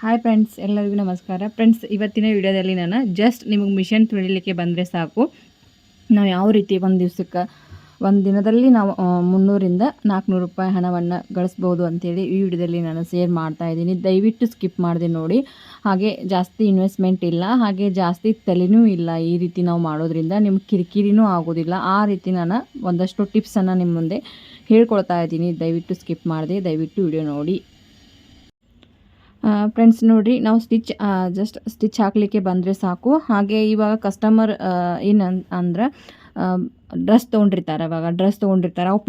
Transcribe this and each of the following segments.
Hi friends, ಎಲ್ಲರಿಗೂ ನಮಸ್ಕಾರ. Friends, ಇವತ್ತಿನ ವಿಡಿಯೋದಲ್ಲಿ ನಾನು ಜಸ್ಟ್ ನಿಮಗೆ ಮಿಷನ್ ತುಳಿಲಿಕ್ಕೆ ಬಂದರೆ ಸಾಕು, ನಾವು ಯಾವ ರೀತಿ ಒಂದು ದಿವಸಕ್ಕೆ ಒಂದು ದಿನದಲ್ಲಿ ನಾವು 300ರಿಂದ 400 ರೂಪಾಯಿ ಹಣವನ್ನು ಗಳಿಸ್ಬೋದು ಅಂತೇಳಿ ಈ ವಿಡಿಯೋದಲ್ಲಿ ನಾನು ಶೇರ್ ಮಾಡ್ತಾ ಇದ್ದೀನಿ. ದಯವಿಟ್ಟು ಸ್ಕಿಪ್ ಮಾಡಿದೆ ನೋಡಿ. ಹಾಗೆ ಜಾಸ್ತಿ ಇನ್ವೆಸ್ಟ್ಮೆಂಟ್ ಇಲ್ಲ, ಹಾಗೆ ಜಾಸ್ತಿ ತಲೆನೂ ಇಲ್ಲ. ಈ ರೀತಿ ನಾವು ಮಾಡೋದ್ರಿಂದ ನಿಮ್ಗೆ ಕಿರಿಕಿರಿನೂ ಆಗೋದಿಲ್ಲ. ಆ ರೀತಿ ನಾನು ಒಂದಷ್ಟು ಟಿಪ್ಸನ್ನು ನಿಮ್ಮ ಮುಂದೆ ಹೇಳ್ಕೊಳ್ತಾ ಇದ್ದೀನಿ. ದಯವಿಟ್ಟು ಸ್ಕಿಪ್ ಮಾಡಿದೆ, ದಯವಿಟ್ಟು ವಿಡಿಯೋ ನೋಡಿ. ಫ್ರೆಂಡ್ಸ್ ನೋಡಿರಿ, ನಾವು ಜಸ್ಟ್ ಸ್ಟಿಚ್ ಹಾಕಲಿಕ್ಕೆ ಬಂದರೆ ಸಾಕು. ಹಾಗೆ ಇವಾಗ ಕಸ್ಟಮರ್ ಅಂದ್ರೆ ಡ್ರೆಸ್ ತೊಗೊಂಡಿರ್ತಾರೆ. ಅವು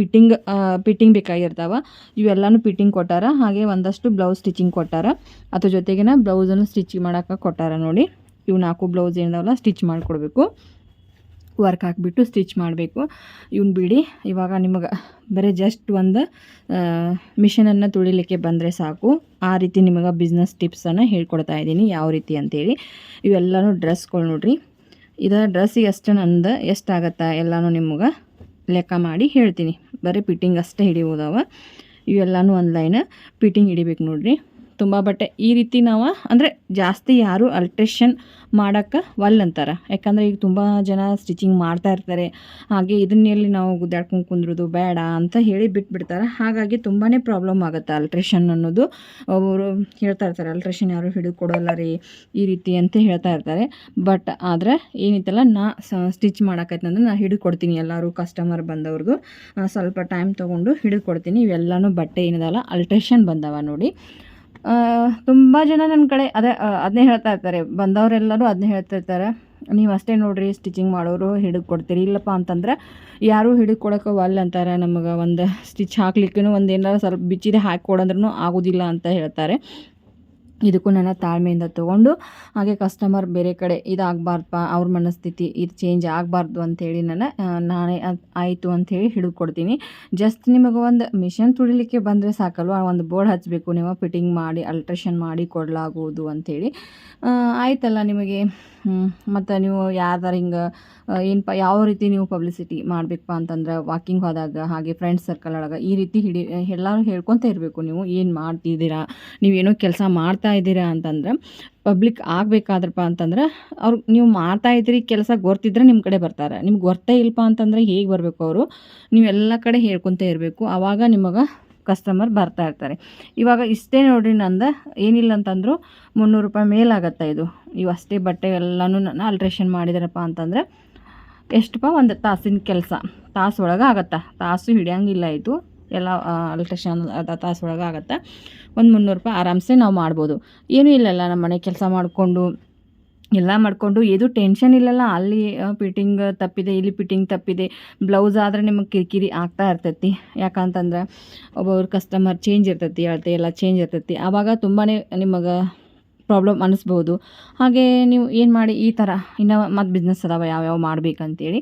ಪಿಟ್ಟಿಂಗ್ ಬೇಕಾಗಿರ್ತಾವೆ. ಇವೆಲ್ಲನೂ ಪಿಟ್ಟಿಂಗ್ ಕೊಟ್ಟಾರ. ಹಾಗೆ ಒಂದಷ್ಟು ಬ್ಲೌಸ್ ಸ್ಟಿಚಿಂಗ್ ಕೊಟ್ಟಾರ. ಅದ್ರ ಜೊತೆಗಿನ ಬ್ಲೌಸನ್ನು ಸ್ಟಿಚ್ ಮಾಡೋಕೆ ಕೊಟ್ಟಾರ ನೋಡಿ. ಇವು 4 ಬ್ಲೌಸ್ ಏನಿದಾವಲ್ಲ ಸ್ಟಿಚ್ ಮಾಡಿಕೊಡ್ಬೇಕು, ವರ್ಕ್ ಹಾಕಿಬಿಟ್ಟು ಸ್ಟಿಚ್ ಮಾಡಬೇಕು. ಇವನ್ನ ಬಿಡಿ, ಇವಾಗ ನಿಮಗೆ ಬರೀ ಜಸ್ಟ್ ಒಂದು ಮಿಷನನ್ನು ತುಳಿಲಿಕ್ಕೆ ಬಂದರೆ ಸಾಕು. ಆ ರೀತಿ ನಿಮಗೆ ಬಿಸ್ನೆಸ್ ಟಿಪ್ಸನ್ನು ಹೇಳ್ಕೊಡ್ತಾ ಇದ್ದೀನಿ, ಯಾವ ರೀತಿ ಅಂತೇಳಿ. ಇವೆಲ್ಲನೂ ಡ್ರೆಸ್ಗಳು ನೋಡಿರಿ. ಇದು ಡ್ರೆಸ್ಸಿಗೆ ಎಷ್ಟಾಗತ್ತಾ ಎಲ್ಲನೂ ನಿಮಗೆ ಲೆಕ್ಕ ಮಾಡಿ ಹೇಳ್ತೀನಿ. ಬರೀ ಫಿಟ್ಟಿಂಗ್ ಅಷ್ಟೇ ಹಿಡಿಯೋದವ. ಇವೆಲ್ಲನೂ ಒಂದು ಲೈನ್ ಫಿಟ್ಟಿಂಗ್ ಹಿಡಿಬೇಕು ನೋಡಿರಿ. ತುಂಬ ಬಟ್ಟೆ ಈ ರೀತಿ ನಾವು ಅಂದರೆ ಜಾಸ್ತಿ ಯಾರು ಅಲ್ಟ್ರೇಷನ್ ಮಾಡೋಕ್ಕೆ ಅಂತಾರೆ. ಯಾಕಂದರೆ ಈಗ ತುಂಬ ಜನ ಸ್ಟಿಚಿಂಗ್ ಮಾಡ್ತಾ ಇರ್ತಾರೆ. ಹಾಗೆ ಇದನ್ನೆಲ್ಲಿ ನಾವು ಗುದ್ದಾಡ್ಕೊಂಡು ಕುಂದ್ರೋದು ಬೇಡ ಅಂತ ಹೇಳಿ ಬಿಟ್ಬಿಡ್ತಾರೆ. ಹಾಗಾಗಿ ತುಂಬಾ ಪ್ರಾಬ್ಲಮ್ ಆಗುತ್ತೆ ಅಲ್ಟ್ರೇಷನ್ ಅನ್ನೋದು. ಅವರು ಹೇಳ್ತಾ ಇರ್ತಾರೆ, ಅಲ್ಟ್ರೇಷನ್ ಯಾರು ಹಿಡಿದು ಕೊಡೋಲ್ಲ ರೀ ಈ ರೀತಿ ಅಂತ ಹೇಳ್ತಾ ಇರ್ತಾರೆ. ಬಟ್ ಆದರೆ ಏನಿತ್ತಲ್ಲ, ನಾ ಸ್ಟಿಚ್ ಮಾಡೋಕೈತಂದ್ರೆ ನಾನು ಹಿಡಿದು ಕೊಡ್ತೀನಿ. ಎಲ್ಲರೂ ಕಸ್ಟಮರ್ ಬಂದವ್ರದ್ದು ಸ್ವಲ್ಪ ಟೈಮ್ ತೊಗೊಂಡು ಹಿಡಿದು ಕೊಡ್ತೀನಿ. ಇವೆಲ್ಲನೂ ಬಟ್ಟೆ ಏನಿದಲ್ಲ ಅಲ್ಟ್ರೇಷನ್ ಬಂದವ ನೋಡಿ. ತುಂಬ ಜನ ನನ್ನ ಕಡೆ ಅದನ್ನೇ ಹೇಳ್ತಾ ಇರ್ತಾರೆ. ಬಂದವರೆಲ್ಲರೂ ಅದನ್ನೇ ಹೇಳ್ತಿರ್ತಾರೆ, ನೀವು ಅಷ್ಟೇ ನೋಡಿರಿ ಸ್ಟಿಚಿಂಗ್ ಮಾಡೋರು ಹಿಡಿದು ಕೊಡ್ತೀರಿ. ಇಲ್ಲಪ್ಪ ಅಂತಂದ್ರೆ ಯಾರೂ ಹಿಡಿದು ಕೊಡೋಕೆ ಅಂತಾರೆ. ನಮಗೆ ಒಂದು ಸ್ಟಿಚ್ ಹಾಕ್ಲಿಕ್ಕೂ ಒಂದು ಏನಾರು ಸ್ವಲ್ಪ ಬಿಚ್ಚಿದೆ ಹಾಕಿ ಕೊಡಂದ್ರೂ ಆಗೋದಿಲ್ಲ ಅಂತ ಹೇಳ್ತಾರೆ. ಇದಕ್ಕೂ ನನ್ನ ತಾಳ್ಮೆಯಿಂದ ತೊಗೊಂಡು, ಹಾಗೆ ಕಸ್ಟಮರ್ ಬೇರೆ ಕಡೆ ಇದಾಗಬಾರ್ದಪ್ಪ, ಅವ್ರ ಮನಸ್ಥಿತಿ ಇದು ಚೇಂಜ್ ಆಗಬಾರ್ದು ಅಂಥೇಳಿ ನಾನೇ ಆಯಿತು ಅಂಥೇಳಿ ಹಿಡಿದು ಕೊಡ್ತೀನಿ. ಜಸ್ಟ್ ನಿಮಗೆ ಒಂದು ಮಿಷನ್ ತುಳಿಲಿಕ್ಕೆ ಬಂದರೆ ಸಾಕಲ್ವ, ಒಂದು ಬೋರ್ಡ್ ಹಚ್ಚಬೇಕು, ನೀವು ಫಿಟ್ಟಿಂಗ್ ಮಾಡಿ ಅಲ್ಟ್ರೇಷನ್ ಮಾಡಿ ಕೊಡಲಾಗುವುದು ಅಂಥೇಳಿ. ಆಯ್ತಲ್ಲ ನಿಮಗೆ. ಮತ್ತು ನೀವು ಯಾರ್ದಾರು ಹಿಂಗೆ ಏನಪ್ಪ ಯಾವ ರೀತಿ ನೀವು ಪಬ್ಲಿಸಿಟಿ ಮಾಡಬೇಕಪ್ಪ ಅಂತಂದ್ರೆ, ವಾಕಿಂಗ್ ಹೋದಾಗ ಹಾಗೆ ಫ್ರೆಂಡ್ಸ್ ಸರ್ಕಲ್ ಒಳಗೆ ಈ ರೀತಿ ಎಲ್ಲರೂ ಹೇಳ್ಕೊತ ಇರಬೇಕು. ನೀವು ಏನು ಮಾಡ್ತಿದ್ದೀರಾ, ನೀವೇನೋ ಕೆಲಸ ಮಾಡ್ತಾ ಇದ್ದೀರಾ ಅಂತಂದ್ರೆ ಪಬ್ಲಿಕ್ ಆಗಬೇಕಾದ್ರಪ್ಪ ಅಂತಂದ್ರೆ ನೀವು ಮಾಡ್ತಾಯಿದ್ರಿ ಕೆಲಸ ಗೊತ್ತಿದ್ರೆ ನಿಮ್ಮ ಕಡೆ ಬರ್ತಾರೆ. ನಿಮ್ಗೆ ಗೊತ್ತೇ ಇಲ್ಲಪ್ಪ ಅಂತಂದ್ರೆ ಹೇಗೆ ಬರಬೇಕು ಅವರು? ನೀವೆಲ್ಲ ಕಡೆ ಹೇಳ್ಕೊತ ಇರಬೇಕು. ಆವಾಗ ನಿಮಗೆ ಕಸ್ಟಮರ್ ಬರ್ತಾ ಇರ್ತಾರೆ. ಇವಾಗ ಇಷ್ಟೇ ನೋಡಿರಿ, ನಂದು ಏನಿಲ್ಲ ಅಂತಂದ್ರು 300 ರೂಪಾಯಿ ಮೇಲಾಗತ್ತೆ. ಇವು ಅಷ್ಟೇ ಬಟ್ಟೆ ಎಲ್ಲನೂ ನಾನು ಅಲ್ಟ್ರೇಷನ್ ಮಾಡಿದಾರಪ್ಪ ಅಂತಂದ್ರೆ ಎಷ್ಟಪ್ಪ, ಒಂದು ತಾಸಿನ ಕೆಲಸ, ತಾಸೊಳಗೆ ಆಗತ್ತೆ. ತಾಸು ಹಿಡಿಯಂಗಿಲ್ಲ. ಇದು ಎಲ್ಲ ಅಲ್ಟ್ರೇಷನ್ ತಾಸೊಳಗೆ ಆಗತ್ತೆ. ಒಂದು 300 ರೂಪಾಯಿ ಆರಾಮ್ಸೆ ನಾವು ಮಾಡ್ಬೋದು. ಏನೂ ಇಲ್ಲಲ್ಲ, ನಮ್ಮ ಮನೆ ಕೆಲಸ ಮಾಡಿಕೊಂಡು ಎಲ್ಲ ಮಾಡಿಕೊಂಡು ಇದು ಟೆನ್ಷನ್ ಇಲ್ಲಲ್ಲ. ಅಲ್ಲಿ ಫಿಟ್ಟಿಂಗ್ ತಪ್ಪಿದೆ, ಇಲ್ಲಿ ಫಿಟ್ಟಿಂಗ್ ತಪ್ಪಿದೆ. ಬ್ಲೌಸ್ ಆದರೆ ನಿಮಗೆ ಕಿರಿಕಿರಿ ಆಗ್ತಾ ಇರ್ತೈತಿ. ಯಾಕಂತಂದ್ರೆ ಒಬ್ಬೊಬ್ರು ಕಸ್ಟಮರ್ ಚೇಂಜ್ ಇರ್ತೈತಿ, ಅಳತೆ ಎಲ್ಲ ಚೇಂಜ್ ಇರ್ತೈತಿ. ಆವಾಗ ತುಂಬಾ ನಿಮಗೆ ಪ್ರಾಬ್ಲಮ್ ಅನ್ನಿಸ್ಬೋದು. ಹಾಗೆ ನೀವು ಏನು ಮಾಡಿ, ಈ ಥರ ಇನ್ನು ಮತ್ತು ಬಿಸ್ನೆಸ್ ಅದಾವ ಯಾವ್ಯಾವ ಮಾಡಬೇಕಂತೇಳಿ.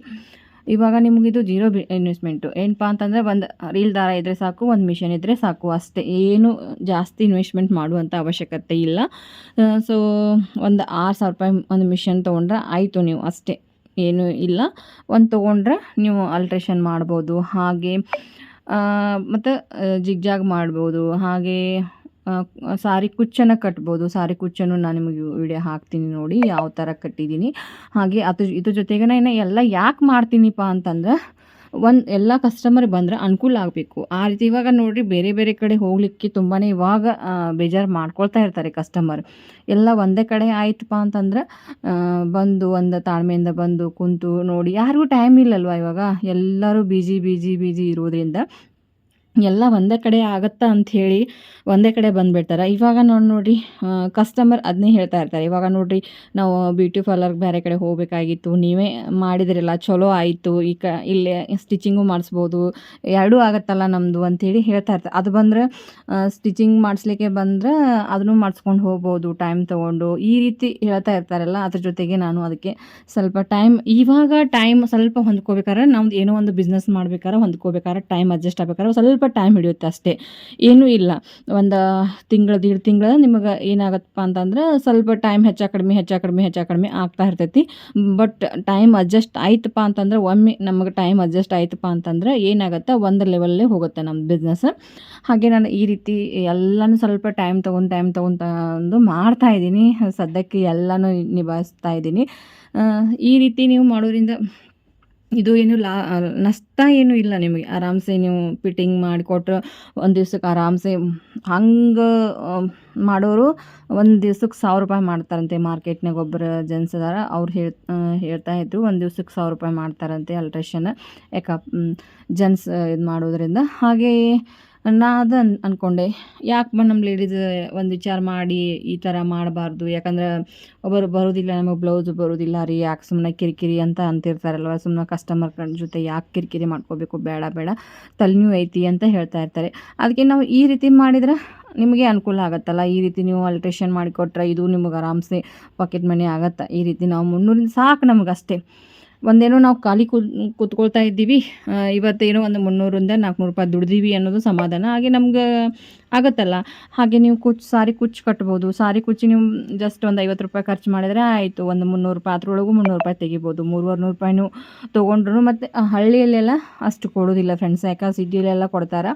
ಇವಾಗ ನಿಮಗಿದು ಜೀರೋ ಇನ್ವೆಸ್ಟ್ಮೆಂಟು. ಏನಪ್ಪ ಅಂತಂದರೆ ಒಂದು ರೀಲ್ ದಾರ ಇದ್ದರೆ ಸಾಕು, ಒಂದು ಮಿಷನ್ ಇದ್ದರೆ ಸಾಕು, ಅಷ್ಟೇ. ಏನು ಜಾಸ್ತಿ ಇನ್ವೆಸ್ಟ್ಮೆಂಟ್ ಮಾಡುವಂಥ ಅವಶ್ಯಕತೆ ಇಲ್ಲ. ಸೊ ಒಂದು 6,000 ರೂಪಾಯಿ ಒಂದು ಮಿಷನ್ ತೊಗೊಂಡ್ರೆ ಆಯಿತು, ನೀವು ಅಷ್ಟೇ, ಏನೂ ಇಲ್ಲ. ಒಂದು ತೊಗೊಂಡ್ರೆ ನೀವು ಅಲ್ಟ್ರೇಷನ್ ಮಾಡ್ಬೋದು. ಹಾಗೆ ಮತ್ತು ಜಿಗ್ಜಾಗ್ ಮಾಡ್ಬೋದು. ಹಾಗೆ ಸಾರಿ ಕುಚ್ಚನ್ನು ಕಟ್ಬೋದು. ಸಾರಿ ಕುಚ್ಚನ್ನು ನಾನು ನಿಮಗೆ ವಿಡಿಯೋ ಹಾಕ್ತೀನಿ ನೋಡಿ, ಯಾವ ಥರ ಕಟ್ಟಿದ್ದೀನಿ. ಹಾಗೆ ಇದ್ರ ಜೊತೆಗೆ ನಾನು ಎಲ್ಲ ಯಾಕೆ ಮಾಡ್ತೀನಿಪ್ಪ ಅಂತಂದ್ರೆ, ಎಲ್ಲ ಕಸ್ಟಮರ್ ಬಂದರೆ ಅನುಕೂಲ ಆಗಬೇಕು. ಆ ರೀತಿ ಇವಾಗ ನೋಡಿರಿ, ಬೇರೆ ಬೇರೆ ಕಡೆ ಹೋಗಲಿಕ್ಕೆ ತುಂಬಾ ಇವಾಗ ಬೇಜಾರು ಮಾಡ್ಕೊಳ್ತಾ ಇರ್ತಾರೆ ಕಸ್ಟಮರ್. ಎಲ್ಲ ಒಂದೇ ಕಡೆ ಆಯ್ತಪ್ಪ ಅಂತಂದ್ರೆ ಬಂದು ಒಂದು ತಾಳ್ಮೆಯಿಂದ ಬಂದು ಕುಂತು ನೋಡಿ. ಯಾರಿಗೂ ಟೈಮ್ ಇಲ್ಲಲ್ವ ಇವಾಗ, ಎಲ್ಲರೂ ಬಿಜಿ ಇರೋದ್ರಿಂದ ಎಲ್ಲ ಒಂದೇ ಕಡೆ ಆಗುತ್ತಾ ಅಂಥೇಳಿ ಒಂದೇ ಕಡೆ ಬಂದುಬಿಡ್ತಾರೆ. ಇವಾಗ ನೋಡಿರಿ, ಕಸ್ಟಮರ್ ಅದನ್ನೇ ಹೇಳ್ತಾ ಇರ್ತಾರೆ. ಇವಾಗ ನೋಡಿರಿ, ನಾವು ಬ್ಯೂಟಿ ಪಾರ್ಲರ್ಗೆ ಬೇರೆ ಕಡೆ ಹೋಗಬೇಕಾಗಿತ್ತು, ನೀವೇ ಮಾಡಿದ್ರಲ್ಲ ಚಲೋ ಆಯಿತು, ಇಲ್ಲೇ ಸ್ಟಿಚಿಂಗು ಮಾಡಿಸ್ಬೋದು, ಎರಡೂ ಆಗುತ್ತಲ್ಲ ನಮ್ಮದು ಅಂಥೇಳಿ ಹೇಳ್ತಾ ಇರ್ತಾರೆ. ಅದು ಬಂದರೆ ಸ್ಟಿಚಿಂಗ್ ಮಾಡಿಸ್ಲಿಕ್ಕೆ ಬಂದರೆ ಅದನ್ನು ಮಾಡಿಸ್ಕೊಂಡು ಹೋಗ್ಬೋದು ಟೈಮ್ ತೊಗೊಂಡು, ಈ ರೀತಿ ಹೇಳ್ತಾ ಇರ್ತಾರಲ್ಲ. ಅದ್ರ ಜೊತೆಗೆ ನಾನು ಅದಕ್ಕೆ ಸ್ವಲ್ಪ ಇವಾಗ ಟೈಮ್ ಸ್ವಲ್ಪ ಹೊಂದ್ಕೋಬೇಕಾದ್ರೆ, ನಮ್ದು ಏನೋ ಒಂದು ಬಿಸ್ನೆಸ್ ಮಾಡ್ಬೇಕಾದ್ರೆ ಹೊಂದ್ಕೋಬೇಕಾದ್ರೆ ಟೈಮ್ ಅಡ್ಜಸ್ಟ್ ಆಗ್ಬೇಕಾದ್ರೆ ಸ್ವಲ್ಪ ಸ್ವಲ್ಪ ಟೈಮ್ ಹಿಡಿಯುತ್ತೆ ಅಷ್ಟೇ, ಏನೂ ಇಲ್ಲ. ಒಂದು ತಿಂಗಳು 1.5 ತಿಂಗಳು ನಿಮಗೆ ಏನಾಗತ್ತಪ್ಪ ಅಂತಂದ್ರೆ ಸ್ವಲ್ಪ ಟೈಮ್ ಹೆಚ್ಚು ಕಡಿಮೆ ಆಗ್ತಾ ಇರ್ತೈತಿ. ಬಟ್ ಟೈಮ್ ಅಡ್ಜಸ್ಟ್ ಆಯ್ತಪ್ಪ ಅಂತಂದ್ರೆ, ಒಮ್ಮೆ ನಮಗೆ ಟೈಮ್ ಅಡ್ಜಸ್ಟ್ ಆಯ್ತಪ್ಪ ಅಂತಂದ್ರೆ ಏನಾಗುತ್ತೆ, ಒಂದು ಲೆವೆಲ್ಲೇ ಹೋಗುತ್ತೆ ನಮ್ಮ ಬಿಸ್ನೆಸ್. ಹಾಗೆ ನಾನು ಈ ರೀತಿ ಎಲ್ಲನೂ ಸ್ವಲ್ಪ ಟೈಮ್ ತೊಗೊಂಡು ಮಾಡ್ತಾಯಿದ್ದೀನಿ. ಸದ್ಯಕ್ಕೆ ಎಲ್ಲನೂ ನಿಭಾಯಿಸ್ತಾ ಇದ್ದೀನಿ. ಈ ರೀತಿ ನೀವು ಮಾಡೋದ್ರಿಂದ ಇದು ಏನು ನಷ್ಟ ಏನೂ ಇಲ್ಲ ನಿಮಗೆ. ಆರಾಮ್ಸೆ ನೀವು ಫಿಟ್ಟಿಂಗ್ ಮಾಡಿಕೊಟ್ರೆ ಒಂದು ದಿವ್ಸಕ್ಕೆ ಆರಾಮ್ಸೆ ಹಂಗೆ ಮಾಡೋರು ಒಂದು ದಿವ್ಸಕ್ಕೆ ₹1,000 ಮಾಡ್ತಾರಂತೆ. ಮಾರ್ಕೆಟ್ನಾಗ ಒಬ್ಬರು ಜೆಂಟ್ಸ್ ಅದಾರ, ಅವ್ರು ಹೇಳ್ತಾ ಇದ್ರು ಒಂದು ದಿವ್ಸಕ್ಕೆ ₹1,000 ಮಾಡ್ತಾರಂತೆ ಅಲ್ಟ್ರೇಷನ್ ಜೆಂಟ್ಸ್ ಇದು ಮಾಡೋದ್ರಿಂದ. ಹಾಗೆ ನಾ ಅದು ಅಂದ್ಕೊಂಡೆ, ಯಾಕೆ ನಮ್ಮ ಲೇಡೀಸ್ ಒಂದು ವಿಚಾರ ಮಾಡಿ ಈ ಥರ ಮಾಡಬಾರ್ದು. ಯಾಕಂದ್ರೆ ಒಬ್ಬರು ಬರೋದಿಲ್ಲ, ನಮಗೆ ಬ್ಲೌಸ್ ಬರೋದಿಲ್ಲ ರೀ, ಯಾಕೆ ಸುಮ್ಮನೆ ಕಿರಿಕಿರಿ ಅಂತ ಅಂತಿರ್ತಾರಲ್ವ. ಸುಮ್ಮನೆ ಕಸ್ಟಮರ್ ಜೊತೆ ಯಾಕೆ ಕಿರಿಕಿರಿ ಮಾಡ್ಕೋಬೇಕು, ಬೇಡ ತಲೆನೋವು ಐತಿ ಅಂತ ಹೇಳ್ತಾ ಇರ್ತಾರೆ. ಅದಕ್ಕೆ ನಾವು ಈ ರೀತಿ ಮಾಡಿದ್ರೆ ನಿಮಗೆ ಅನುಕೂಲ ಆಗುತ್ತಲ್ಲ. ಈ ರೀತಿ ನೀವು ಅಲ್ಟ್ರೇಷನ್ ಮಾಡಿಕೊಟ್ರೆ ಇದು ನಿಮಗೆ ಆರಾಮ್ಸೆ ಪಾಕೆಟ್ ಮನಿ ಆಗುತ್ತೆ. ಈ ರೀತಿ ನಾವು 300 ಸಾಕು ನಮಗಷ್ಟೇ. ಒಂದೇನೋ ನಾವು ಖಾಲಿ ಕೂತ್ಕೊಳ್ತಾ ಇದ್ದೀವಿ, ಇವತ್ತೇನೋ ಒಂದು ₹300-400 ದುಡ್ದೀವಿ ಅನ್ನೋದು ಸಮಾಧಾನ. ಹಾಗೆ ನಮ್ಗೆ ಆಗುತ್ತಲ್ಲ. ಹಾಗೆ ನೀವು ಸಾರಿ ಕುಚ್ಚು ಕಟ್ಬೋದು. ಸಾರಿ ಕುಚ್ಚಿ ನೀವು ಜಸ್ಟ್ ಒಂದು ₹50 ಖರ್ಚು ಮಾಡಿದರೆ ಆಯಿತು. ಒಂದು ₹300, ಅದ್ರೊಳಗೂ ₹300 ತೆಗಿಬೋದು. ₹300 ತೊಗೊಂಡ್ರು. ಮತ್ತು ಹಳ್ಳಿಯಲ್ಲೆಲ್ಲ ಅಷ್ಟು ಕೊಡೋದಿಲ್ಲ ಫ್ರೆಂಡ್ಸ್, ಯಾಕಂದ್ರೆ ಸಿಟಿಲೆಲ್ಲ ಕೊಡ್ತಾರೆ.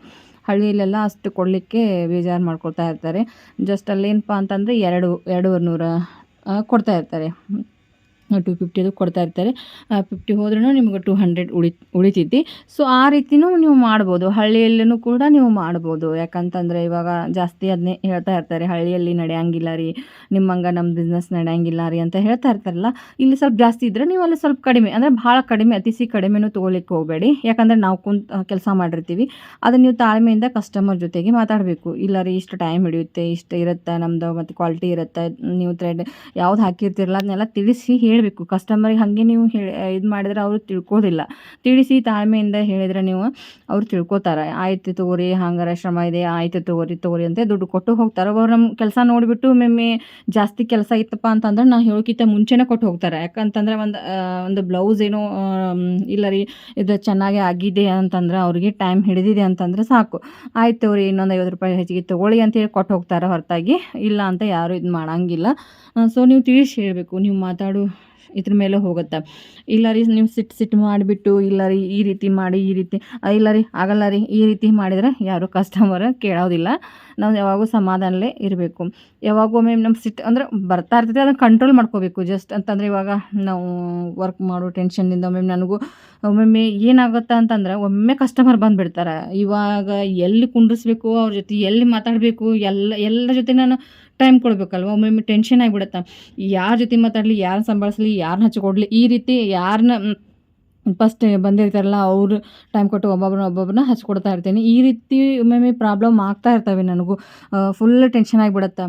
ಹಳ್ಳಿಯಲ್ಲೆಲ್ಲ ಅಷ್ಟು ಕೊಡಲಿಕ್ಕೆ ಬೇಜಾರು ಮಾಡ್ಕೊಳ್ತಾ ಇರ್ತಾರೆ. ಜಸ್ಟ್ ಅಲ್ಲೇನಪ್ಪ ಅಂತಂದರೆ 200 ಕೊಡ್ತಾ ಇರ್ತಾರೆ. 250 ಅದು ಕೊಡ್ತಾ ಇರ್ತಾರೆ. 50 ಹೋದ್ರೂ ನಿಮ್ಗೆ 200 ಉಳಿತೈತಿ. ಸೊ ಆ ರೀತಿನೂ ನೀವು ಮಾಡ್ಬೋದು. ಹಳ್ಳಿಯಲ್ಲೂ ಕೂಡ ನೀವು ಮಾಡ್ಬೋದು. ಯಾಕಂತಂದರೆ ಇವಾಗ ಜಾಸ್ತಿ ಅದನ್ನೇ ಹೇಳ್ತಾ ಇರ್ತಾರೆ, ಹಳ್ಳಿಯಲ್ಲಿ ನಡೆಯಂಗಿಲ್ಲ ರೀ, ನಿಮ್ಮಂಗೆ ನಮ್ಮ ಬಿಸ್ನೆಸ್ ನಡೆಯಂಗಿಲ್ಲ ರೀ ಅಂತ ಹೇಳ್ತಾ ಇರ್ತಾರಲ್ಲ. ಇಲ್ಲಿ ಸ್ವಲ್ಪ ಜಾಸ್ತಿ ಇದ್ದರೆ ನೀವು ಅಲ್ಲಿ ಸ್ವಲ್ಪ ಕಡಿಮೆ, ಅಂದರೆ ಭಾಳ ಕಡಿಮೆ, ಅತಿಸಿ ಕಡಿಮೆನೂ ತೊಗೊಳಿಕ್ಕೆ ಹೋಗಬೇಡಿ. ಯಾಕಂದರೆ ನಾವು ಕೆಲಸ ಮಾಡಿರ್ತೀವಿ, ಅದನ್ನು ನೀವು ತಾಳ್ಮೆಯಿಂದ ಕಸ್ಟಮರ್ ಜೊತೆಗೆ ಮಾತಾಡಬೇಕು. ಇಲ್ಲ ರೀ, ಇಷ್ಟು ಟೈಮ್ ಹಿಡಿಯುತ್ತೆ, ಇಷ್ಟು ಇರುತ್ತೆ ನಮ್ಮದು, ಮತ್ತು ಕ್ವಾಲಿಟಿ ಇರುತ್ತೆ, ನೀವು ಥ್ರೆಡ್ ಯಾವ್ದು ಹಾಕಿರ್ತಿರಲ್ಲ ಅದನ್ನೆಲ್ಲ ತಿಳಿಸಿ ಹೇಳಬೇಕು ಕಸ್ಟಮರಿಗೆ. ಹಾಗೆ ನೀವು ಇದು ಮಾಡಿದ್ರೆ ಅವರು ತಿಳ್ಕೋದಿಲ್ಲ. ತಿಳಿಸಿ ತಾಳ್ಮೆಯಿಂದ ಹೇಳಿದರೆ ನೀವು ಅವ್ರು ತಿಳ್ಕೊತಾರೆ. ಆಯ್ತು ತಗೋರಿ, ಹಂಗಾರೆ ಶ್ರಮ ಇದೆ, ಆಯ್ತು ತಗೋರಿ ಅಂತ ದುಡ್ಡು ಕೊಟ್ಟು ಹೋಗ್ತಾರೆ. ಅವ್ರು ನಮ್ಮ ಕೆಲಸ ನೋಡಿಬಿಟ್ಟು ಒಮ್ಮೆ ಜಾಸ್ತಿ ಕೆಲಸ ಇತ್ತಪ್ಪ ಅಂತಂದ್ರೆ ನಾವು ಹೇಳೋಕ್ಕಿಂತ ಮುಂಚೆನೇ ಕೊಟ್ಟು ಹೋಗ್ತಾರೆ. ಯಾಕಂತಂದರೆ ಒಂದು ಬ್ಲೌಸ್ ಏನೋ ಇಲ್ಲ ರೀ ಇದು ಚೆನ್ನಾಗಿ ಆಗಿದೆ ಅಂತಂದ್ರೆ, ಅವ್ರಿಗೆ ಟೈಮ್ ಹಿಡಿದಿದೆ ಅಂತಂದರೆ ಸಾಕು, ಆಯ್ತು ತಗೋರಿ ಇನ್ನೊಂದು ₹50 ಹೆಚ್ಚಿಗೆ ತೊಗೊಳ್ಳಿ ಅಂತೇಳಿ ಕೊಟ್ಟು ಹೋಗ್ತಾರೆ. ಹೊರತಾಗಿ ಇಲ್ಲ ಅಂತ ಯಾರು ಇದು ಮಾಡೋಂಗಿಲ್ಲ. ಸೊ ನೀವು ತಿಳಿಸಿ ಹೇಳಬೇಕು, ನೀವು ಮಾತಾಡು ಇದ್ರ ಮೇಲೆ ಹೋಗುತ್ತೆ. ಇಲ್ಲ ರೀ ನೀವು ಸಿಟ್ಟು ಮಾಡಿಬಿಟ್ಟು ಇಲ್ಲ ರೀ ಈ ರೀತಿ ಮಾಡಿ, ಈ ರೀತಿ ಇಲ್ಲ ರೀ ಆಗಲ್ಲ ರೀ ಈ ರೀತಿ ಮಾಡಿದರೆ ಯಾರು ಕಸ್ಟಮರ್ ಕೇಳೋದಿಲ್ಲ. ನಾವು ಯಾವಾಗೂ ಸಮಾಧಾನಲೇ ಇರಬೇಕು. ಯಾವಾಗೊಮ್ಮೆ ನಮ್ಮ ಸಿಟ್ಟು ಅಂದರೆ ಬರ್ತಾ ಇರ್ತೈತೆ, ಅದನ್ನು ಕಂಟ್ರೋಲ್ ಮಾಡ್ಕೋಬೇಕು. ಜಸ್ಟ್ ಅಂತಂದರೆ ಇವಾಗ ನಾವು ವರ್ಕ್ ಮಾಡೋ ಟೆನ್ಷನ್ನಿಂದ ಒಮ್ಮೊಮ್ಮೆ ಏನಾಗುತ್ತೆ ಅಂತಂದ್ರೆ ಒಮ್ಮೆ ಕಸ್ಟಮರ್ ಬಂದುಬಿಡ್ತಾರೆ. ಇವಾಗ ಎಲ್ಲಿ ಕುಂಡ್ರಿಸ್ಬೇಕು, ಅವ್ರ ಜೊತೆ ಎಲ್ಲಿ ಮಾತಾಡಬೇಕು, ಎಲ್ಲ ಜೊತೆ ನಾನು ಟೈಮ್ ಕೊಡಬೇಕಲ್ವ. ಒಮ್ಮೊಮ್ಮೆ ಟೆನ್ಷನ್ ಆಗಿಬಿಡುತ್ತೆ, ಯಾರ ಜೊತೆ ಮಾತಾಡಲಿ, ಯಾರನ್ನ ಸಂಭಾಳಿಸ್ಲಿ, ಯಾರನ್ನ ಹಚ್ಕೊಡ್ಲಿ, ಈ ರೀತಿ ಯಾರನ್ನ ಫಸ್ಟ್ ಬಂದಿರ್ತಾರಲ್ಲ ಅವರು ಟೈಮ್ ಕೊಟ್ಟು ಒಬ್ಬೊಬ್ಬರನ್ನ ಹಚ್ಕೊಡ್ತಾ ಇರ್ತೀನಿ. ಈ ರೀತಿ ಒಮ್ಮೊಮ್ಮೆ ಪ್ರಾಬ್ಲಮ್ ಆಗ್ತಾ ಇರ್ತವೆ ನನಗೂ. ಫುಲ್ ಟೆನ್ಷನ್ ಆಗಿಬಿಡುತ್ತೆ,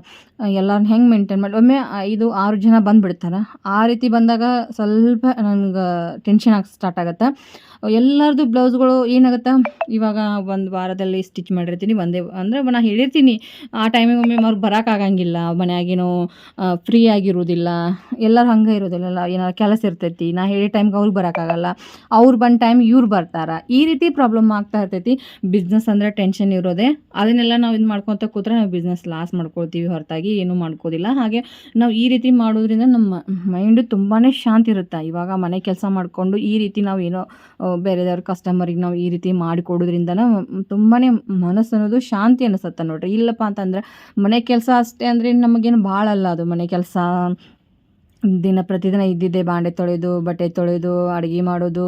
ಎಲ್ಲರನ್ನ ಹೆಂಗೆ ಮೇಂಟೈನ್ ಮಾಡಿ. ಒಮ್ಮೆ 5-6 ಜನ ಬಂದುಬಿಡ್ತಾರೆ. ಆ ರೀತಿ ಬಂದಾಗ ಸ್ವಲ್ಪ ನನಗೆ ಟೆನ್ಷನ್ ಸ್ಟಾರ್ಟ್ ಆಗುತ್ತೆ. ಎಲ್ಲರದ್ದು ಬ್ಲೌಸ್ಗಳು ಏನಾಗುತ್ತೆ, ಇವಾಗ ಒಂದು ವಾರದಲ್ಲಿ ಸ್ಟಿಚ್ ಮಾಡಿರ್ತೀನಿ, ಒಂದೇ ಅಂದರೆ ನಾನು ಹೇಳಿರ್ತೀನಿ ಆ ಟೈಮಿಗೆ ಒಮ್ಮೆ ಅವ್ರು ಬರೋಕ್ಕಾಗಂಗಿಲ್ಲ, ಮನೆಯಾಗೇನೋ ಫ್ರೀ ಆಗಿರೋದಿಲ್ಲ, ಎಲ್ಲರೂ ಹಂಗೆ ಇರೋದಿಲ್ಲ, ಏನಾರು ಕೆಲಸ ಇರ್ತೈತಿ, ನಾ ಹೇಳಿದ ಟೈಮ್ಗೆ ಅವ್ರಿಗೆ ಬರೋಕ್ಕಾಗಲ್ಲ, ಅವ್ರು ಬಂದ ಟೈಮ್ ಇವ್ರು ಬರ್ತಾರೆ. ಈ ರೀತಿ ಪ್ರಾಬ್ಲಮ್ ಆಗ್ತಾ ಇರ್ತೈತಿ. ಬಿಸ್ನೆಸ್ ಅಂದರೆ ಟೆನ್ಷನ್ ಇರೋದೇ. ಅದನ್ನೆಲ್ಲ ನಾವು ಇದು ಮಾಡ್ಕೊತ ಕೂತ್ರೆ ನಾವು ಬಿಸ್ನೆಸ್ ಲಾಸ್ ಮಾಡ್ಕೊಳ್ತೀವಿ, ಹೊರತಾಗಿ ಏನೂ ಮಾಡ್ಕೋದಿಲ್ಲ. ಹಾಗೆ ನಾವು ಈ ರೀತಿ ಮಾಡೋದ್ರಿಂದ ನಮ್ಮ ಮೈಂಡು ತುಂಬಾ ಶಾಂತಿ ಇರುತ್ತೆ. ಇವಾಗ ಮನೆ ಕೆಲಸ ಮಾಡಿಕೊಂಡು ಈ ರೀತಿ ನಾವು ಏನೋ ಬೇರೆದವ್ರ ಕಸ್ಟಮರಿಗೆ ನಾವು ಈ ರೀತಿ ಮಾಡಿಕೊಡೋದ್ರಿಂದ ತುಂಬಾ ಮನಸ್ಸು ಅನ್ನೋದು ಶಾಂತಿ ಅನಿಸುತ್ತೆ ನೋಡ್ರಿ. ಇಲ್ಲಪ್ಪ ಅಂತಂದ್ರೆ ಮನೆ ಕೆಲಸ ಅಷ್ಟೇ ಅಂದರೆ ನಮಗೇನು ಭಾಳ ಅಲ್ಲ ಅದು. ಮನೆ ಕೆಲಸ ಪ್ರತಿದಿನ ಇದ್ದಿದ್ದೆ, ಬಾಂಡೆ ತೊಳೆಯೋದು, ಬಟ್ಟೆ ತೊಳೆಯೋದು, ಅಡುಗೆ ಮಾಡೋದು,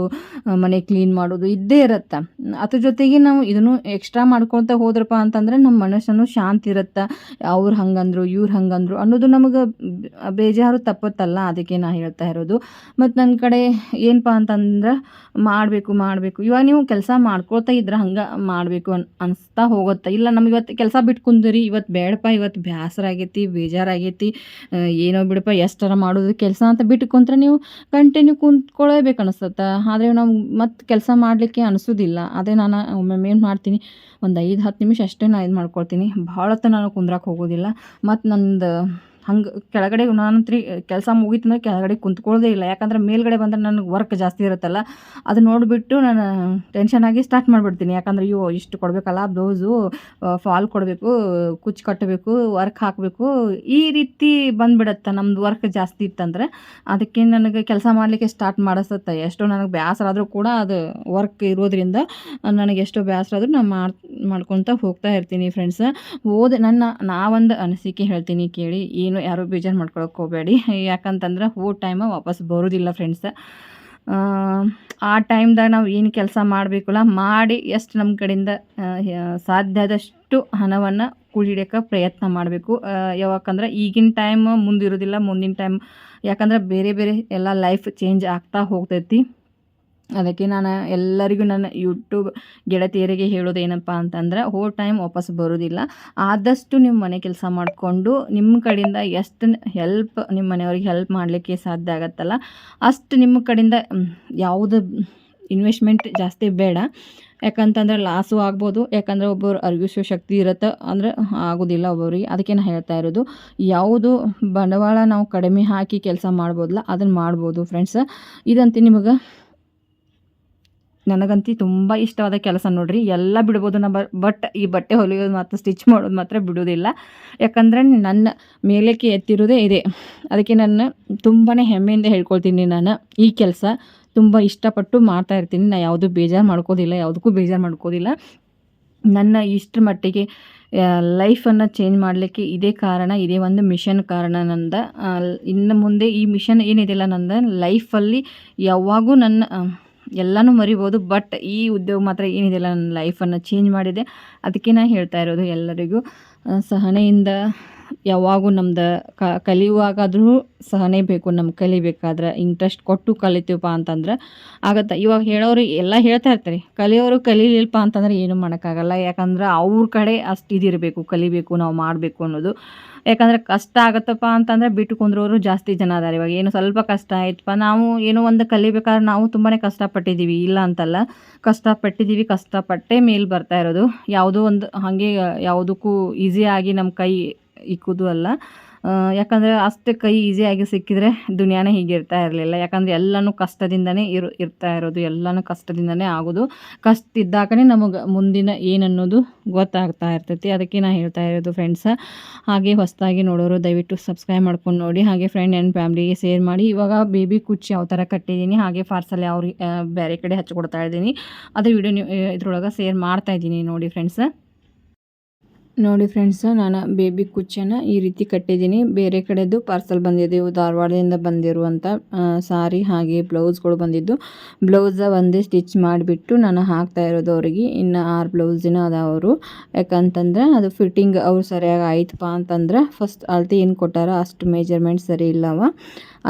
ಮನೆ ಕ್ಲೀನ್ ಮಾಡೋದು ಇದ್ದೇ ಇರುತ್ತೆ. ಅದ್ರ ಜೊತೆಗೆ ನಾವು ಇದನ್ನು ಎಕ್ಸ್ಟ್ರಾ ಮಾಡ್ಕೊತ ಹೋದ್ರಪ್ಪ ಅಂತಂದರೆ ನಮ್ಮ ಮನಸ್ಸನ್ನು ಶಾಂತಿ ಇರುತ್ತೆ. ಅವ್ರು ಹಂಗಂದ್ರು, ಇವ್ರು ಹಂಗಂದ್ರು ಅನ್ನೋದು ನಮಗೆ ಬೇಜಾರು ತಪ್ಪುತ್ತಲ್ಲ. ಅದಕ್ಕೆ ನಾನು ಹೇಳ್ತಾ ಇರೋದು. ಮತ್ತು ನನ್ನ ಕಡೆ ಏನಪ್ಪ ಅಂತಂದ್ರೆ ಮಾಡಬೇಕು ಇವಾಗ ನೀವು ಕೆಲಸ ಮಾಡ್ಕೊಳ್ತಾ ಇದ್ರೆ ಹಂಗೆ ಮಾಡಬೇಕು ಅನಿಸ್ತಾ ಹೋಗುತ್ತೆ. ಇಲ್ಲ ನಮ್ಗೆ ಇವತ್ತು ಕೆಲಸ ಬಿಟ್ಟು ಕುಂದ್ರಿ, ಇವತ್ತು ಬೇಡಪ್ಪ, ಇವತ್ತು ಬೇಸರ ಆಗೈತಿ, ಬೇಜಾರಾಗೈತಿ, ಏನೋ ಬಿಡಪ್ಪ ಎಷ್ಟರ ಮಾಡೋದು ಕೆಲಸ ಅಂತ ಬಿಟ್ಟು ಕುಂತ್ರೆ ನೀವು ಕಂಟಿನ್ಯೂ ಕುಂತ್ಕೊಳ್ಳೇಬೇಕು ಅನಿಸುತ್ತೆ. ಆದರೆ ನಾವು ಮತ್ತೆ ಕೆಲಸ ಮಾಡಲಿಕ್ಕೆ ಅನಿಸೋದಿಲ್ಲ. ಅದೇ ನಾನು ಒಮ್ಮೊಮ್ಮೆ ಏನು ಮಾಡ್ತೀನಿ, ಒಂದು 5-10 ನಿಮಿಷ ಅಷ್ಟೇ ನಾನು ಇದು ಮಾಡ್ಕೊಳ್ತೀನಿ. ಭಾಳ ಹೊತ್ತು ನಾನು ಕುಂದ್ರಕ್ಕೆ ಹೋಗೋದಿಲ್ಲ. ಮತ್ತು ನಂದು ಹಂಗೆ ಕೆಳಗಡೆ ನಾನಂತ್ರಿ ಕೆಲಸ ಮುಗೀತಂದ್ರೆ ಕೆಳಗಡೆ ಕುಂತ್ಕೊಳ್ಳೋದೇ ಇಲ್ಲ. ಯಾಕಂದ್ರೆ ಮೇಲ್ಗಡೆ ಬಂದರೆ ನನಗೆ ವರ್ಕ್ ಜಾಸ್ತಿ ಇರುತ್ತಲ್ಲ, ಅದು ನೋಡಿಬಿಟ್ಟು ನಾನು ಟೆನ್ಷನ್ ಆಗಿ ಸ್ಟಾರ್ಟ್ ಮಾಡಿಬಿಡ್ತೀನಿ. ಯಾಕಂದ್ರೆ ಅಯ್ಯೋ ಇಷ್ಟು ಕೊಡಬೇಕಲ್ಲ, ಬ್ಲೌಸು ಫಾಲ್ ಕೊಡಬೇಕು, ಕುಚ್ಚು ಕಟ್ಟಬೇಕು, ವರ್ಕ್ ಹಾಕಬೇಕು, ಈ ರೀತಿ ಬಂದುಬಿಡತ್ತೆ ನಮ್ಮದು ವರ್ಕ್ ಜಾಸ್ತಿ ಇತ್ತಂದ್ರೆ. ಅದಕ್ಕೆ ನನಗೆ ಕೆಲಸ ಮಾಡಲಿಕ್ಕೆ ಸ್ಟಾರ್ಟ್ ಮಾಡಿಸುತ್ತೆ. ಎಷ್ಟೋ ನನಗೆ ಬೇಸರ ಆದರೂ ಕೂಡ ಅದು ವರ್ಕ್ ಇರೋದ್ರಿಂದ ನನಗೆ ಎಷ್ಟೋ ಬೇಸರ ಆದರೂ ನಾನು ಮಾಡ್ಕೊತ ಹೋಗ್ತಾ ಇರ್ತೀನಿ ಫ್ರೆಂಡ್ಸ್. ನಾವೊಂದು ಅನಿಸಿಕೆ ಹೇಳ್ತೀನಿ ಕೇಳಿ, ಏನು ಯಾರೂ ಬೇಜಾರು ಮಾಡ್ಕೊಳಕ್ಕೆ ಹೋಗಬೇಡಿ. ಯಾಕಂತಂದ್ರೆ ಹೋದ ಟೈಮ ವಾಪಸ್ ಬರೋದಿಲ್ಲ ಫ್ರೆಂಡ್ಸ್. ಆ ಟೈಮ್ದಾಗ ನಾವು ಏನು ಕೆಲಸ ಮಾಡಬೇಕಲ್ಲ ಮಾಡಿ ಎಷ್ಟು ನಮ್ಮ ಕಡೆಯಿಂದ ಸಾಧ್ಯ ಆದಷ್ಟು ಹಣವನ್ನು ಕೂಡಿಡೋಕ್ಕೆ ಪ್ರಯತ್ನ ಮಾಡಬೇಕು. ಯಾಕಂದ್ರೆ ಈಗಿನ ಟೈಮ್ ಮುಂದಿರೋದಿಲ್ಲ, ಮುಂದಿನ ಟೈಮ್ ಯಾಕಂದ್ರೆ ಬೇರೆ ಬೇರೆ ಎಲ್ಲ ಲೈಫ್ ಚೇಂಜ್ ಆಗ್ತಾ ಹೋಗ್ತೈತಿ. ಅದಕ್ಕೆ ನಾನು ಎಲ್ಲರಿಗೂ ನನ್ನ ಯೂಟ್ಯೂಬ್ ಗೆಳತಿಯರಿಗೆ ಹೇಳೋದು ಏನಪ್ಪ ಅಂತಂದ್ರೆ, ಹೋದ ಟೈಮ್ ವಾಪಸ್ ಬರೋದಿಲ್ಲ. ಆದಷ್ಟು ನಿಮ್ಮ ಮನೆ ಕೆಲಸ ಮಾಡಿಕೊಂಡು ನಿಮ್ಮ ಕಡೆಯಿಂದ ಎಷ್ಟು ಹೆಲ್ಪ್ ನಿಮ್ಮ ಮನೆಯವ್ರಿಗೆ ಹೆಲ್ಪ್ ಮಾಡಲಿಕ್ಕೆ ಸಾಧ್ಯ ಆಗತ್ತಲ್ಲ ಅಷ್ಟು ನಿಮ್ಮ ಕಡೆಯಿಂದ ಯಾವುದು ಇನ್ವೆಸ್ಟ್ಮೆಂಟ್ ಜಾಸ್ತಿ ಬೇಡ. ಯಾಕಂತಂದ್ರೆ ಲಾಸು ಆಗ್ಬೋದು. ಯಾಕಂದರೆ ಒಬ್ಬರು ಅರ್ಗಿಸೋ ಶಕ್ತಿ ಇರುತ್ತೆ, ಅಂದರೆ ಆಗೋದಿಲ್ಲ ಒಬ್ಬರಿಗೆ. ಅದಕ್ಕೆ ನಾನು ಹೇಳ್ತಾ ಇರೋದು, ಯಾವುದು ಬಂಡವಾಳ ನಾವು ಕಡಿಮೆ ಹಾಕಿ ಕೆಲಸ ಮಾಡ್ಬೋದಲ್ಲ ಅದನ್ನು ಮಾಡ್ಬೋದು ಫ್ರೆಂಡ್ಸ್. ಇದಂತೂ ನಿಮಗೆ ನನಗಂತೂ ತುಂಬ ಇಷ್ಟವಾದ ಕೆಲಸ ನೋಡಿರಿ. ಎಲ್ಲ ಬಿಡ್ಬೋದು ಬಟ್ ಈ ಬಟ್ಟೆ ಹೊಲಿಯೋದು ಮತ್ತು ಸ್ಟಿಚ್ ಮಾಡೋದು ಮಾತ್ರ ಬಿಡೋದಿಲ್ಲ. ಯಾಕಂದರೆ ನನ್ನ ಮೇಲಕ್ಕೆ ಎತ್ತಿರೋದೇ ಇದೆ. ಅದಕ್ಕೆ ನನ್ನ ತುಂಬಾ ಹೆಮ್ಮೆಯಿಂದ ಹೇಳ್ಕೊಳ್ತೀನಿ. ನಾನು ಈ ಕೆಲಸ ತುಂಬ ಇಷ್ಟಪಟ್ಟು ಮಾಡ್ತಾಯಿರ್ತೀನಿ. ನಾನು ಯಾವುದೂ ಬೇಜಾರು ಮಾಡ್ಕೋದಿಲ್ಲ, ಯಾವುದಕ್ಕೂ ಬೇಜಾರು ಮಾಡ್ಕೋದಿಲ್ಲ. ನನ್ನ ಇಷ್ಟರ ಮಟ್ಟಿಗೆ ಲೈಫನ್ನು ಚೇಂಜ್ ಮಾಡಲಿಕ್ಕೆ ಇದೇ ಕಾರಣ, ಇದೇ ಒಂದು ಮಿಷನ್ ಕಾರಣ ನಂದು. ಇನ್ನು ಮುಂದೆ ಈ ಮಿಷನ್ ಏನಿದೆಯಲ್ಲ ನಂದು ಲೈಫಲ್ಲಿ ಯಾವಾಗೂ ನನ್ನ ಎಲ್ಲನೂ ಮರಿಬೋದು. ಬಟ್ ಈ ಉದ್ಯೋಗ ಮಾತ್ರ ಏನಿದೆಯಲ್ಲ ನನ್ನ ಲೈಫನ್ನು ಚೇಂಜ್ ಮಾಡಿದೆ. ಅದಕ್ಕೆ ನಾನು ಹೇಳ್ತಾ ಇರೋದು ಎಲ್ಲರಿಗೂ, ಸಹನೆಯಿಂದ ಯಾವಾಗೂ ನಮ್ದು ಕಲಿಯುವಾಗಾದರೂ ಸಹನೆ ಬೇಕು. ನಮ್ಗೆ ಕಲಿಬೇಕಾದ್ರೆ ಇಂಟ್ರೆಸ್ಟ್ ಕೊಟ್ಟು ಕಲಿತೀವಪ್ಪ ಅಂತಂದ್ರೆ ಆಗತ್ತೆ. ಇವಾಗ ಹೇಳೋರು ಎಲ್ಲ ಹೇಳ್ತಾ ಇರ್ತಾರೆ, ಕಲಿಯೋರು ಕಲೀಲಿಲ್ಪ ಅಂತಂದ್ರೆ ಏನೂ ಮಾಡೋಕ್ಕಾಗಲ್ಲ. ಯಾಕಂದ್ರೆ ಅವ್ರ ಕಡೆ ಅಷ್ಟು ಇದಿರಬೇಕು, ಕಲಿಬೇಕು, ನಾವು ಮಾಡಬೇಕು ಅನ್ನೋದು. ಯಾಕಂದರೆ ಕಷ್ಟ ಆಗುತ್ತಪ್ಪ ಅಂತಂದರೆ ಬಿಟ್ಟು ಕುಂದ್ರೋರು ಜಾಸ್ತಿ ಜನ ಅದಾರೆ. ಇವಾಗ ಏನು ಸ್ವಲ್ಪ ಕಷ್ಟ ಆಯ್ತಪ್ಪ, ನಾವು ಏನೋ ಒಂದು ಕಲಿಬೇಕಾದ್ರೆ ನಾವು ತುಂಬಾ ಕಷ್ಟಪಟ್ಟಿದ್ದೀವಿ, ಇಲ್ಲ ಅಂತಲ್ಲ, ಕಷ್ಟಪಟ್ಟಿದ್ದೀವಿ, ಕಷ್ಟಪಟ್ಟೇ ಮೇಲೆ ಬರ್ತಾ ಇರೋದು. ಯಾವುದೋ ಒಂದು ಹಾಗೆ ಯಾವುದಕ್ಕೂ ಈಸಿಯಾಗಿ ನಮ್ಮ ಕೈ ಇಕ್ಕೋದು ಅಲ್ಲ. ಯಾಕಂದರೆ ಅಷ್ಟೇ ಕೈ ಈಸಿಯಾಗಿ ಸಿಕ್ಕಿದರೆ ದುನಿಯಾನೇ ಹೀಗೆ ಇರ್ತಾ ಇರಲಿಲ್ಲ. ಯಾಕಂದರೆ ಎಲ್ಲನೂ ಕಷ್ಟದಿಂದನೇ ಇರ್ತಾ ಇರೋದು, ಎಲ್ಲನೂ ಕಷ್ಟದಿಂದನೇ ಆಗೋದು. ಕಷ್ಟ ಇದ್ದಾಗಲೇ ನಮಗೆ ಮುಂದಿನ ಏನನ್ನೋದು ಗೊತ್ತಾಗ್ತಾ ಇರ್ತೈತಿ. ಅದಕ್ಕೆ ನಾನು ಹೇಳ್ತಾ ಇರೋದು ಫ್ರೆಂಡ್ಸ. ಹಾಗೆ ಹೊಸದಾಗಿ ನೋಡೋರು ದಯವಿಟ್ಟು ಸಬ್ಸ್ಕ್ರೈಬ್ ಮಾಡ್ಕೊಂಡು ನೋಡಿ. ಹಾಗೆ ಫ್ರೆಂಡ್ ಆ್ಯಂಡ್ ಫ್ಯಾಮ್ಲಿಗೆ ಶೇರ್ ಮಾಡಿ. ಇವಾಗ ಬೇಬಿ ಕುಚ್ಚು ಯಾವ ಥರ ಕಟ್ಟಿದ್ದೀನಿ, ಹಾಗೆ ಪಾರ್ಸಲ್ ಯಾವ ಬೇರೆ ಕಡೆ ಹಚ್ಕೊಡ್ತಾ ಇದ್ದೀನಿ, ಅದು ವಿಡಿಯೋ ಇದ್ರೊಳಗೆ ಶೇರ್ ಮಾಡ್ತಾಯಿದ್ದೀನಿ ನೋಡಿ ಫ್ರೆಂಡ್ಸ. ನೋಡಿ ಫ್ರೆಂಡ್ಸ್, ನಾನು ಬೇಬಿ ಕುಚ್ಚನ್ನು ಈ ರೀತಿ ಕಟ್ಟಿದ್ದೀನಿ. ಬೇರೆ ಕಡೆದು ಪಾರ್ಸಲ್ ಬಂದಿದೆ, ಧಾರವಾಡದಿಂದ ಬಂದಿರುವಂಥ ಸಾರಿ ಹಾಗೆ ಬ್ಲೌಸ್ಗಳು ಬಂದಿದ್ದು. ಬ್ಲೌಸ ಒಂದೇ ಸ್ಟಿಚ್ ಮಾಡಿಬಿಟ್ಟು ನಾನು ಹಾಕ್ತಾ ಇರೋದು ಅವರಿಗೆ. ಇನ್ನು 6 ಬ್ಲೌಸಿನ ಅದಾವರು. ಯಾಕಂತಂದ್ರೆ ಅದು ಫಿಟ್ಟಿಂಗ್ ಅವ್ರು ಸರಿಯಾಗಿ ಆಯ್ತಪ್ಪ ಅಂತಂದ್ರೆ ಫಸ್ಟ್ ಅಳತೆ ಏನು ಕೊಟ್ಟಾರ ಅಷ್ಟು ಮೆಜರ್ಮೆಂಟ್ ಸರಿ ಇಲ್ಲವ.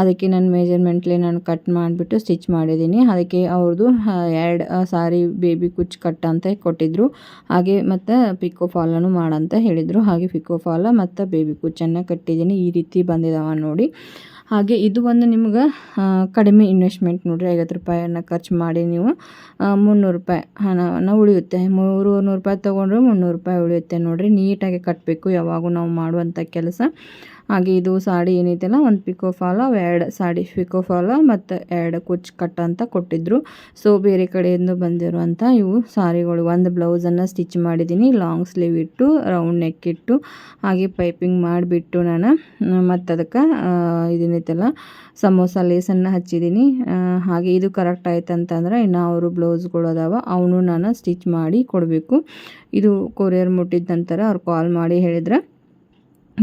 ಅದಕ್ಕೆ ನನ್ನ ಮೆಜರ್ಮೆಂಟ್ಲಿ ನಾನು ಕಟ್ ಮಾಡಿಬಿಟ್ಟು ಸ್ಟಿಚ್ ಮಾಡಿದ್ದೀನಿ. ಅದಕ್ಕೆ ಅವ್ರದ್ದು 2 ಸಾರಿ ಬೇಬಿ ಕುಚ್ಚು ಕಟ್ ಅಂತ ಕೊಟ್ಟಿದ್ದರು. ಹಾಗೆ ಮತ್ತು ಪಿಕೋ ಫಾಲನು ಮಾಡಂತ ಹೇಳಿದರು. ಹಾಗೆ ಪಿಕೋ ಫಾಲ ಮತ್ತು ಬೇಬಿ ಕುಚ್ಚನ್ನು ಕಟ್ಟಿದ್ದೀನಿ. ಈ ರೀತಿ ಬಂದಿದ್ದಾವ ನೋಡಿ. ಹಾಗೆ ಇದು ಒಂದು ನಿಮ್ಗೆ ಕಡಿಮೆ ಇನ್ವೆಸ್ಟ್ಮೆಂಟ್ ನೋಡಿರಿ. 50 ರೂಪಾಯಿಯನ್ನು ಖರ್ಚು ಮಾಡಿ ನೀವು 300 ರೂಪಾಯಿ ಹಣವನ್ನು ಉಳಿಯುತ್ತೆ. 300 ರೂಪಾಯಿ ತೊಗೊಂಡ್ರೆ 300 ರೂಪಾಯಿ ಉಳಿಯುತ್ತೆ ನೋಡಿರಿ. ನೀಟಾಗಿ ಕಟ್ಟಬೇಕು ಯಾವಾಗೂ ನಾವು ಮಾಡುವಂಥ ಕೆಲಸ. ಹಾಗೆ ಇದು ಸಾಡಿ ಏನೈತಲ್ಲ, ಒಂದು pico fall, 2 sari pico fall ಮತ್ತು 2 ಕುಚ್ಚು ಕಟ್ ಅಂತ ಕೊಟ್ಟಿದ್ದರು. ಸೊ ಬೇರೆ ಕಡೆಯಿಂದ ಬಂದಿರುವಂಥ ಇವು ಸಾರಿಗಳು. ಒಂದು ಬ್ಲೌಸನ್ನು ಸ್ಟಿಚ್ ಮಾಡಿದ್ದೀನಿ, ಲಾಂಗ್ ಸ್ಲೀವ್ ಇಟ್ಟು ರೌಂಡ್ ನೆಕ್ ಇಟ್ಟು ಹಾಗೆ ಪೈಪಿಂಗ್ ಮಾಡಿಬಿಟ್ಟು ನಾನು ಮತ್ತು ಅದಕ್ಕೆ ಇದನ್ನೈತಲ್ಲ ಸಮೋಸ ಲೇಸನ್ನು ಹಚ್ಚಿದ್ದೀನಿ. ಹಾಗೆ ಇದು ಕರೆಕ್ಟ್ ಆಯ್ತು ಅಂತಂದ್ರೆ ಇನ್ನು ಅವರು ಬ್ಲೌಸ್ಗಳು ಅದಾವ ಅವನು ನಾನು ಸ್ಟಿಚ್ ಮಾಡಿ ಕೊಡಬೇಕು. ಇದು ಕೊರಿಯರ್ ಮುಟ್ಟಿದ ನಂತರ ಅವ್ರು ಕಾಲ್ ಮಾಡಿ ಹೇಳಿದ್ರೆ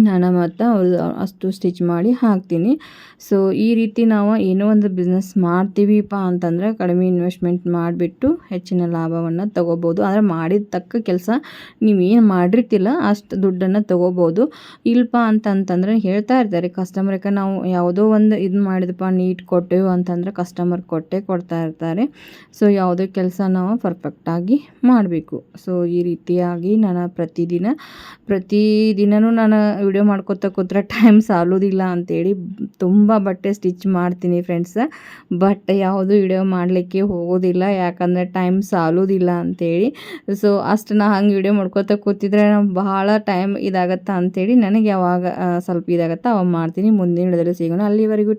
ನಾನು ಮತ್ತು ಅವ್ರು ಅಷ್ಟು ಸ್ಟಿಚ್ ಮಾಡಿ ಹಾಕ್ತೀನಿ. ಸೊ ಈ ರೀತಿ ನಾವು ಏನೋ ಒಂದು ಬಿಸ್ನೆಸ್ ಮಾಡ್ತೀವಿಪ್ಪ ಅಂತಂದರೆ ಕಡಿಮೆ ಇನ್ವೆಸ್ಟ್ಮೆಂಟ್ ಮಾಡಿಬಿಟ್ಟು ಹೆಚ್ಚಿನ ಲಾಭವನ್ನು ತೊಗೋಬೋದು. ಆದರೆ ಮಾಡಿದ ತಕ್ಕ ಕೆಲಸ ನೀವೇನು ಮಾಡಿರ್ತಿಲ್ಲ ಅಷ್ಟು ದುಡ್ಡನ್ನು ತೊಗೋಬೋದು. ಇಲ್ಲಪ್ಪ ಅಂತಂತಂದರೆ ಹೇಳ್ತಾ ಇರ್ತಾರೆ ಕಸ್ಟಮರ್ಗೆ, ನಾವು ಯಾವುದೋ ಒಂದು ಇದು ಮಾಡಿದಪ್ಪ ನೀಟ್ ಕೊಟ್ಟೆವು ಅಂತಂದರೆ ಕಸ್ಟಮರ್ ಕೊಡ್ತಾ ಇರ್ತಾರೆ. ಸೊ ಯಾವುದೇ ಕೆಲಸ ನಾವು ಪರ್ಫೆಕ್ಟಾಗಿ ಮಾಡಬೇಕು. ಸೊ ಈ ರೀತಿಯಾಗಿ ನಾನು ಪ್ರತಿದಿನವೂ ನಾನು ವಿಡಿಯೋ ಮಾಡ್ಕೊತ ಕೂತ್ರೆ ಟೈಮ್ ಸಾಲೋದಿಲ್ಲ ಅಂತೇಳಿ ತುಂಬ ಬಟ್ಟೆ ಸ್ಟಿಚ್ ಮಾಡ್ತೀನಿ ಫ್ರೆಂಡ್ಸ್. ಬಟ್ ಯಾವುದು ವಿಡಿಯೋ ಮಾಡಲಿಕ್ಕೆ ಹೋಗೋದಿಲ್ಲ, ಯಾಕಂದರೆ ಟೈಮ್ ಸಾಲೋದಿಲ್ಲ ಅಂತೇಳಿ. ಸೊ ಅಷ್ಟು ನಾ ಹಂಗೆ ವಿಡಿಯೋ ಮಾಡ್ಕೊತ ಕೂತಿದ್ರೆ ಬಹಳ ಟೈಮ್ ಇದಾಗತ್ತಾ ಅಂಥೇಳಿ ನನಗೆ ಯಾವಾಗ ಸ್ವಲ್ಪ ಇದಾಗತ್ತಾ ಅವಾಗ ಮಾಡ್ತೀನಿ. ಮುಂದಿನ ವಿಡಿಯೋದಲ್ಲಿ ಸಿಗೋಣ. ಅಲ್ಲಿವರೆಗೂ